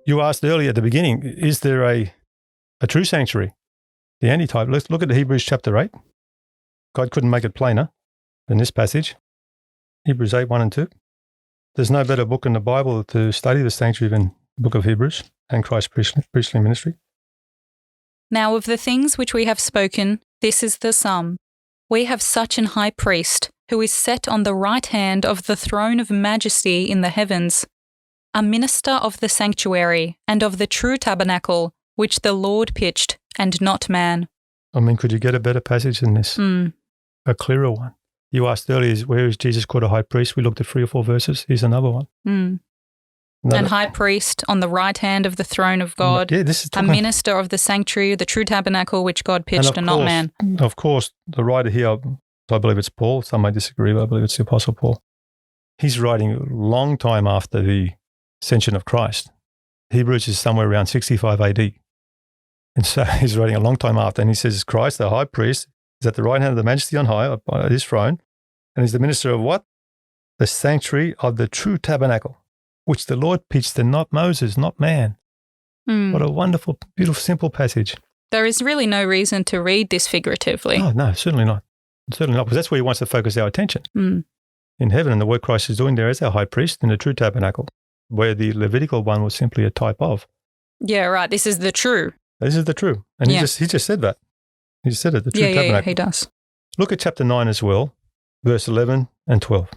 You asked earlier at the beginning, is there a true sanctuary? The antitype. Let's look at Hebrews chapter 8. God couldn't make it plainer than this passage. Hebrews 8, 1 and 2. There's no better book in the Bible to study the sanctuary than the book of Hebrews and Christ's priestly ministry. Now of the things which we have spoken, this is the sum. We have such an high priest, who is set on the right hand of the throne of majesty in the heavens, a minister of the sanctuary and of the true tabernacle, which the Lord pitched, and not man. I mean, could you get a better passage than this? A clearer one. You asked earlier, where is Jesus called a high priest? We looked at 3 or 4 verses. Here's another one. And high priest on the right hand of the throne of God, this is a minister of the sanctuary, the true tabernacle, which God pitched, and not man. Of course, the writer here, I believe it's Paul. Some may disagree, but I believe it's the Apostle Paul. He's writing a long time after the ascension of Christ. Hebrews is somewhere around 65 AD. And so he's writing a long time after, and he says, Christ, the high priest, is at the right hand of the Majesty on high, at his throne, and he's the minister of what? The sanctuary of the true tabernacle, which the Lord pitched, and not Moses, not man. What a wonderful, beautiful, simple passage. There is really no reason to read this figuratively. Oh, no, certainly not. Certainly not, because that's where he wants to focus our attention. In heaven, and the work Christ is doing there as our high priest in the true tabernacle, where the Levitical one was simply a type of. Yeah, right. This is the true. This is the true. And he just said that. He just said it, the true tabernacle. Yeah, he does. Look at chapter 9 as well, verse 11 and 12.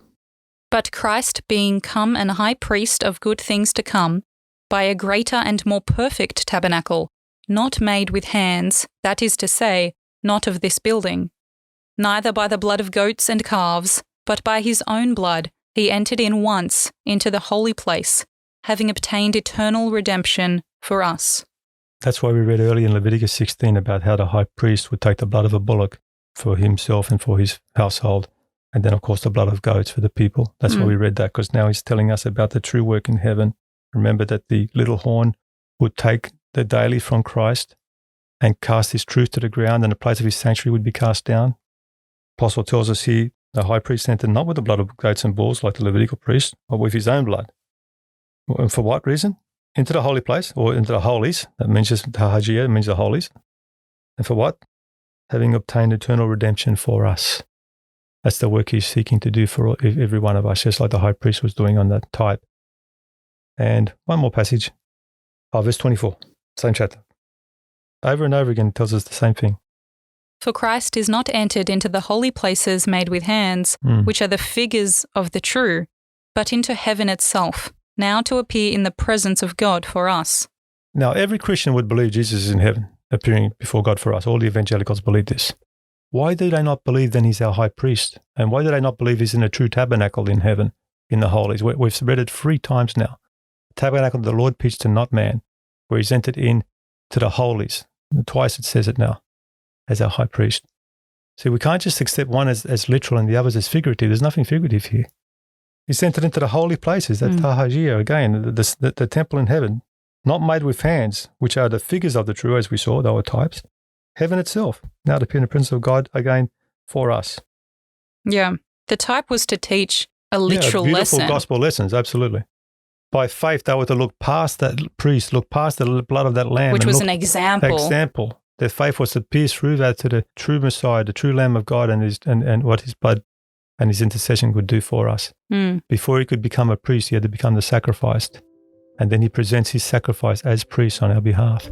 But Christ being come an high priest of good things to come, by a greater and more perfect tabernacle, not made with hands, that is to say, not of this building, neither by the blood of goats and calves, but by his own blood he entered in once into the holy place, having obtained eternal redemption for us. That's why we read earlier in Leviticus 16 about how the high priest would take the blood of a bullock for himself and for his household, and then, of course, the blood of goats for the people. That's why we read that, because now he's telling us about the true work in heaven. Remember that the little horn would take the daily from Christ and cast his truth to the ground, and the place of his sanctuary would be cast down. Apostle tells us here, the high priest entered not with the blood of goats and bulls like the Levitical priest, but with his own blood. And for what reason? Into the holy place, or into the holies. That means just Hagia, it means the holies. And for what? Having obtained eternal redemption for us. That's the work he's seeking to do for every one of us, just like the high priest was doing on that type. And one more passage. Verse 24, same chapter. Over and over again, it tells us the same thing. For Christ is not entered into the holy places made with hands, which are the figures of the true, but into heaven itself, now to appear in the presence of God for us. Now, every Christian would believe Jesus is in heaven, appearing before God for us. All the evangelicals believe this. Why do they not believe then he's our high priest? And why do they not believe he's in a true tabernacle in heaven, in the holies? We've read it 3 times now. The tabernacle the Lord pitched and not man, where he's entered in to the holies. And twice it says it now, as our high priest. See, we can't just accept one as literal and the others as figurative. There's nothing figurative here. He's entered into the holy places, that Tahagia, again, the temple in heaven, not made with hands, which are the figures of the true, as we saw, they were types. Heaven itself, now to appear in the presence of God, again, for us. Yeah, the type was to teach a literal beautiful lesson. Gospel lessons, absolutely. By faith, they were to look past that priest, look past the blood of that lamb. Which was an example. Their faith was to pierce through that to the true Messiah, the true Lamb of God, and what his blood and his intercession could do for us. Before he could become a priest, he had to become the sacrificed. And then he presents his sacrifice as priest on our behalf.